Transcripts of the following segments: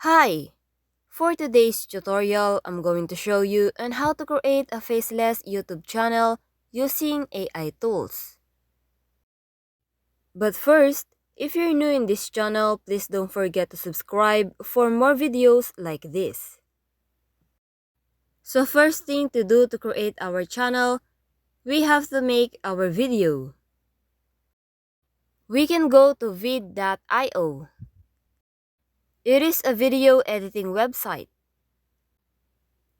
Hi! For today's tutorial, I'm going to show you on how to create a faceless YouTube channel using AI tools. But first, if you're new in this channel, please don't forget to subscribe for more videos like this. So first thing to do to create our channel, we have to make our video. We can go to vid.io. It is a video editing website.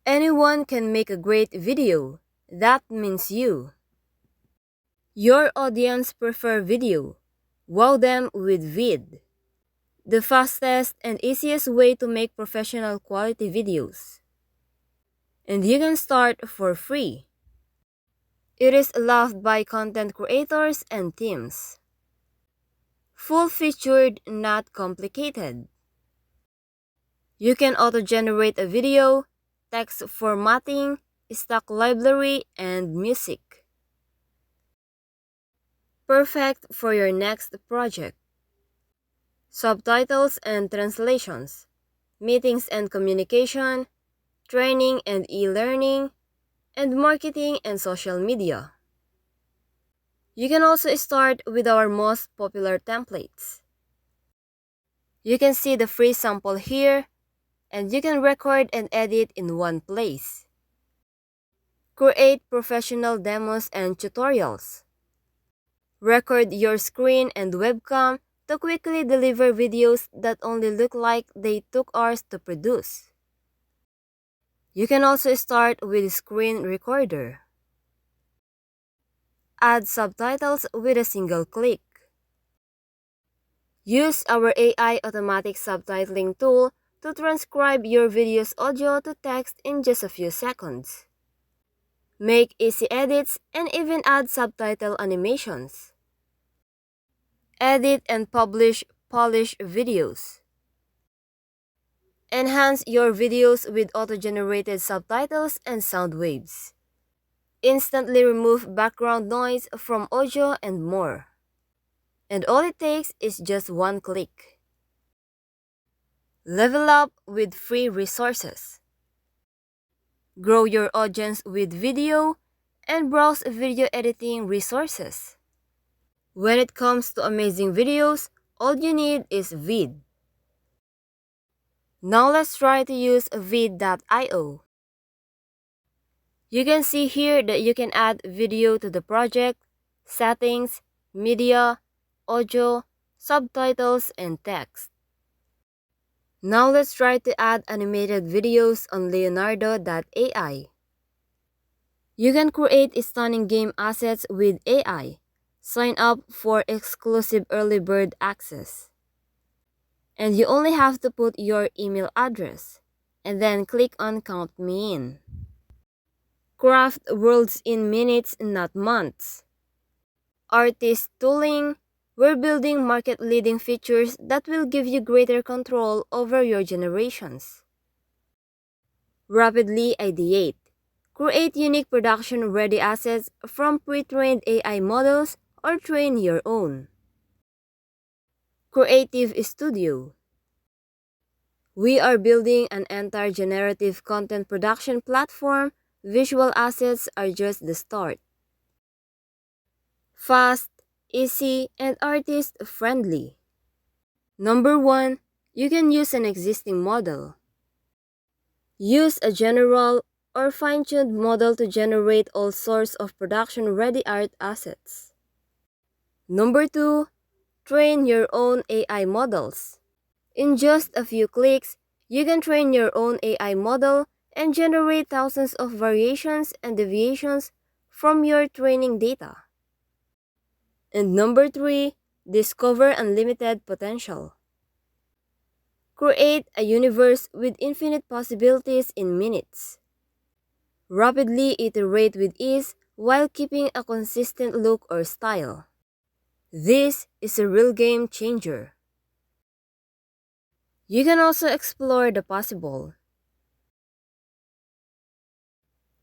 Anyone can make a great video. That means you. Your audience prefer video. Wow them with vid. The fastest and easiest way to make professional quality videos. And you can start for free. It is loved by content creators and teams. Full-featured, not complicated. You can auto-generate a video, text formatting, stock library, and music. Perfect for your next project. Subtitles and translations, meetings and communication, training and e-learning, and marketing and social media. You can also start with our most popular templates. You can see the free sample here, and you can record and edit in one place. Create professional demos and tutorials. Record your screen and webcam to quickly deliver videos that only look like they took hours to produce. You can also start with screen recorder. Add subtitles with a single click. Use our AI automatic subtitling tool to transcribe your video's audio to text in just a few seconds. Make easy edits and even add subtitle animations. Edit and publish polished videos. Enhance your videos with auto-generated subtitles and sound waves. Instantly remove background noise from audio and more. And all it takes is just one click. Level up with free resources. Grow your audience with video and browse video editing resources. When it comes to amazing videos, all you need is vid. Now let's try to use vid.io. You can see here that you can add video to the project, settings, media, audio, subtitles, and text. Now let's try to add animated videos on Leonardo.ai. You can create stunning game assets with AI. Sign up for exclusive early bird access. And you only have to put your email address, and then click on Count Me In. Craft worlds in minutes, not months. Artist tooling. We're building market-leading features that will give you greater control over your generations. Rapidly ideate. Create unique production-ready assets from pre-trained AI models or train your own. Creative Studio. We are building an entire generative content production platform. Visual assets are just the start. Fast, easy, and artist-friendly. Number 1. You can use an existing model. Use a general or fine-tuned model to generate all sorts of production-ready art assets. Number 2. Train your own AI models. In just a few clicks, you can train your own AI model and generate thousands of variations and deviations from your training data. And number 3, discover unlimited potential. Create a universe with infinite possibilities in minutes. Rapidly iterate with ease while keeping a consistent look or style. This is a real game changer. You can also explore the possible.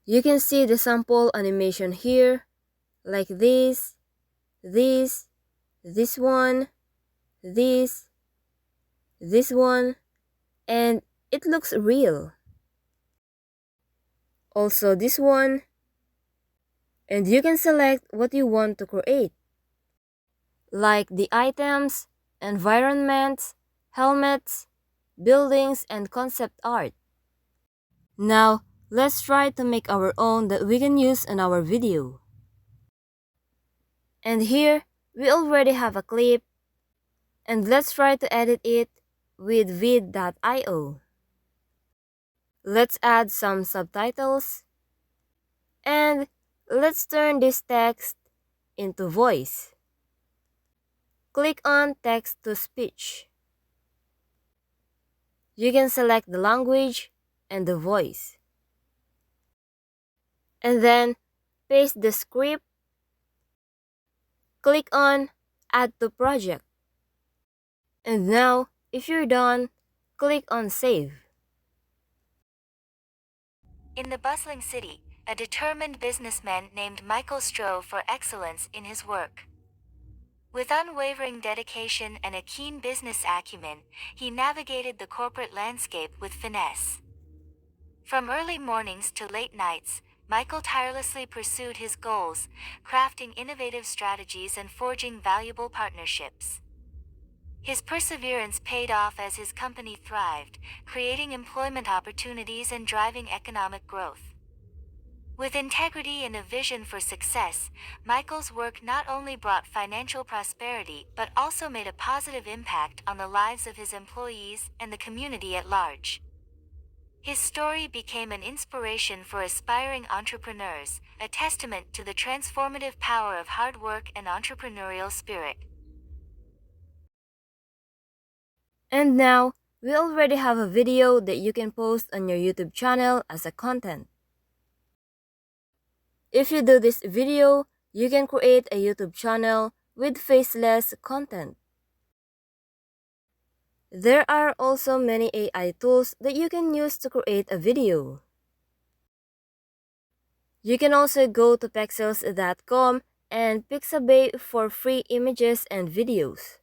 You can see the sample animation here, like this one, this one, and it looks real. Also this one, and you can select what you want to create, like the items, environments, helmets, buildings, and concept art. Now, let's try to make our own that we can use in our video. And here, we already have a clip, and let's try to edit it with vid.io. Let's add some subtitles, and let's turn this text into voice. Click on text to speech. You can select the language and the voice. And then paste the script. Click on add to project. And now, if you're done, click on save. In the bustling city, a determined businessman named Michael strove for excellence in his work. With unwavering dedication and a keen business acumen, he navigated the corporate landscape with finesse. From early mornings to late nights, Michael tirelessly pursued his goals, crafting innovative strategies and forging valuable partnerships. His perseverance paid off as his company thrived, creating employment opportunities and driving economic growth. With integrity and a vision for success, Michael's work not only brought financial prosperity but also made a positive impact on the lives of his employees and the community at large. His story became an inspiration for aspiring entrepreneurs, a testament to the transformative power of hard work and entrepreneurial spirit. And now, we already have a video that you can post on your YouTube channel as a content. If you do this video, you can create a YouTube channel with faceless content. There are also many AI tools that you can use to create a video. You can also go to pexels.com and Pixabay for free images and videos.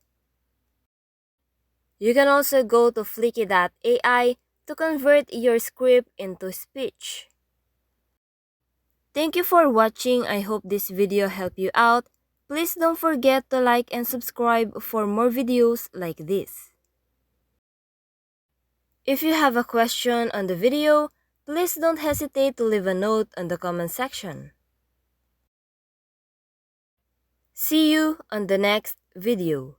You can also go to flicky.ai to convert your script into speech. Thank you for watching. I hope this video helped you out. Please don't forget to like and subscribe for more videos like this. If you have a question on the video, please don't hesitate to leave a note on the comment section. See you on the next video.